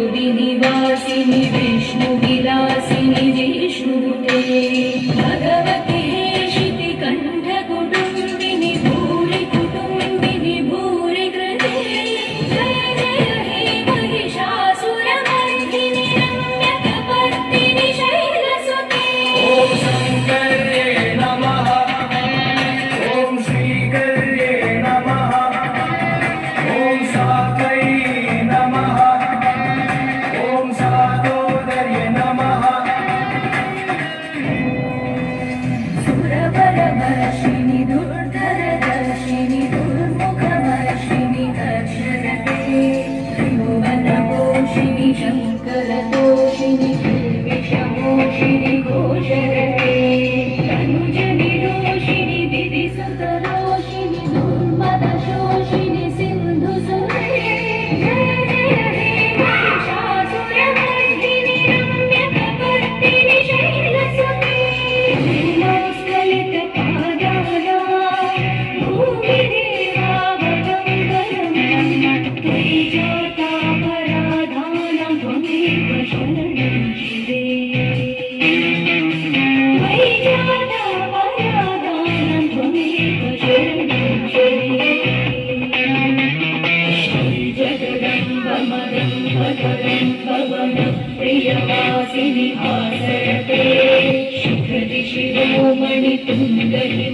शिरोदिनिवासिनि विष्णुविलासिनि जिष्णुते भगवति हेशितिकण्ठकुटुम्बिनि भूरि कुटुम्बिनि भूरि कृते जय जय हे महिषासुरमर्दिनि रम्यकपर्दिनि शैलसुते ॐ शङ्कर्ये नमः ॐ श्रीकर्ये नमः ॐ सात्वै नमः ॐ सातोदर्ये नमः सुरवरवर्षिणि दुर्धरदर्शिनि दुर्मुखवर्षिणि हर्षरते त्रिभुवनपोषिणि शङ्करतोषिणि विषमोषिणि घोषरते तनुजनि रोषिणि दिदिसुतरोषिणि दुर्मदशोषिणि सिन्धुसुते जय जय हे महिषासुरमर्दिनि रम्यकपर्दिनि शैलसुते लीलास्खलितपादाना भूमिदेवावलम्बनम् त्वयि जातापराधानां त्वमेव शरणं शिवे त्वयि जातापराधानां त्वमेव शरणं शिवे श्रीजगदम्ब मदम्बकदम्ब वनप्रियवासिनि हासरते शिखरि शिरोमणि तुङ्गनि